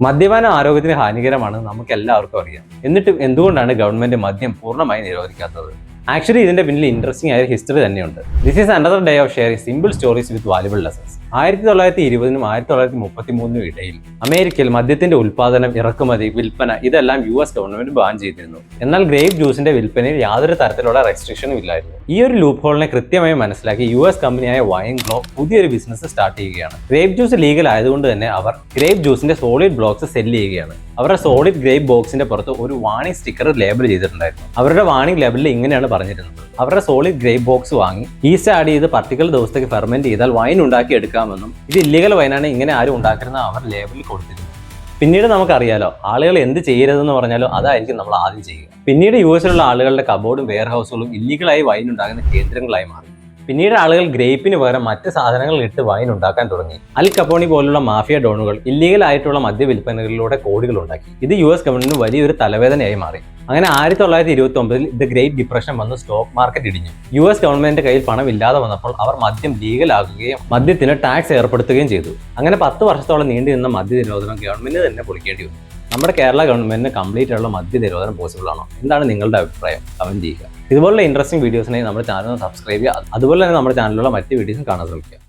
മദ്യപാനം ആരോഗ്യത്തിന് ഹാനികരമാണെന്ന് നമുക്ക് എല്ലാവർക്കും അറിയാം. എന്നിട്ടും എന്തുകൊണ്ടാണ് ഗവൺമെന്റ് മദ്യം പൂർണ്ണമായി നിരോധിക്കാത്തത്? ആക്ച്വലി ഇതിന്റെ പിന്നിൽ ഇൻട്രസ്റ്റിംഗ് ആയ ഹിസ്റ്ററി തന്നെയുണ്ട്. This is another day of sharing simple stories with valuable lessons. 1920 1933 ഇടയിൽ അമേരിക്കയിൽ മദ്യത്തിന്റെ ഉൽപ്പാദനം, ഇറക്കുമതി, വിൽപ്പന ഇതെല്ലാം US ഗവൺമെന്റ് ബാൻ ചെയ്തിരുന്നു. എന്നാൽ ഗ്രേപ്പ് ജ്യൂസിന്റെ വിൽപ്പനയിൽ യാതൊരു തരത്തിലുള്ള റെസ്ട്രിക്ഷനും ഇല്ലായിരുന്നു. ഈ ഒരു ലൂപ്പ് ഹോളിനെ കൃത്യമായി മനസ്സിലാക്കി US കമ്പനിയായ വൈൻ ഗ്ലോ പുതിയൊരു ബിസിനസ് സ്റ്റാർട്ട് ചെയ്യുകയാണ്. ഗ്രേപ്പ് ജ്യൂസ് ലീഗൽ ആയതുകൊണ്ട് തന്നെ അവർ ഗ്രേപ്പ് ജ്യൂസിന്റെ സോളിഡ് ബ്ലോക്സ് സെല് ചെയ്യുകയാണ്. അവരുടെ സോളിഡ് ഗ്രേപ്പ് ബോക്സിന്റെ പുറത്ത് ഒരു വാണിംഗ് സ്റ്റിക്കർ ലേബിൾ ചെയ്തിട്ടുണ്ടായിരുന്നു. അവരുടെ വാണിംഗ് ലേബിളിൽ ഇങ്ങനെയാണ് പറഞ്ഞിരുന്നത്: അവരുടെ സോളിഡ് ഗ്രേപ്പ് ബോക്സ് വാങ്ങി ഈസ്റ്റ് ആഡ് ചെയ്ത് പർട്ടിക്കുലർ ദിവസത്തേക്ക് ഫെർമെന്റ് ചെയ്താൽ വൈൻ ഉണ്ടാക്കി എടുക്കാമെന്നും ഇത് ഇല്ലീഗൽ വൈനാണ്, ഇങ്ങനെ ആരും ഉണ്ടാക്കുന്ന അവർ ലേബിളിൽ കൊടുത്തിരുന്നു. പിന്നീട് നമുക്കറിയാലോ, ആളുകൾ എന്ത് ചെയ്യരുതെന്ന് പറഞ്ഞാലോ അതായിരിക്കും നമ്മൾ ആദ്യം ചെയ്യുക. പിന്നീട് US-ലുള്ള ആളുകളുടെ കബോർഡും വെയർഹൗസുകളും ഇല്ലീഗലായി വൈൻ ഉണ്ടാകുന്ന കേന്ദ്രങ്ങളായി മാറി. പിന്നീട് ആളുകൾ ഗ്രേപ്പിന് പകരം മറ്റ് സാധനങ്ങൾ ഇട്ട് വൈൻ ഉണ്ടാക്കാൻ തുടങ്ങി. അൽ കപ്പോണി പോലുള്ള മാഫിയ ഡോണുകൾ ഇല്ലീഗൽ ആയിട്ടുള്ള മദ്യ വിൽപ്പനകളിലൂടെ കോടികൾ ഉണ്ടാക്കി. ഇത് US ഗവൺമെന്റിന് വലിയൊരു തലവേദനയായി മാറി. അങ്ങനെ 1929 ദ ഗ്രേറ്റ് ഡിപ്രഷൻ വന്ന് സ്റ്റോക്ക് മാർക്കറ്റ് ഇടിഞ്ഞു. US ഗവൺമെന്റിന്റെ കയ്യിൽ പണം ഇല്ലാതെ വന്നപ്പോൾ അവർ മദ്യം ലീഗലാക്കുകയും മദ്യത്തിന് ടാക്സ് ഏർപ്പെടുത്തുകയും ചെയ്തു. അങ്ങനെ 10 വർഷത്തോളം നീണ്ടു നിന്ന മദ്യ നിരോധനം ഗവൺമെന്റിന് തന്നെ പൊളിക്കേണ്ടി വന്നു. നമ്മുടെ കേരള ഗവൺമെന്റിന് കംപ്ലീറ്റ് ആയിട്ടുള്ള മദ്യ നിരോധനം പോസിബിൾ ആണോ? എന്താണ് നിങ്ങളുടെ അഭിപ്രായം? കമന്റ് ചെയ്യുക. ഇതുപോലുള്ള ഇൻട്രസ്റ്റിംഗ് വീഡിയോസിനായി നമ്മുടെ ചാനൽ സബ്സ്ക്രൈബ് ചെയ്യുക. അതുപോലെ തന്നെ നമ്മുടെ ചാനലിലുള്ള മറ്റ് വീഡിയോസും കാണാൻ ശ്രമിക്കുക.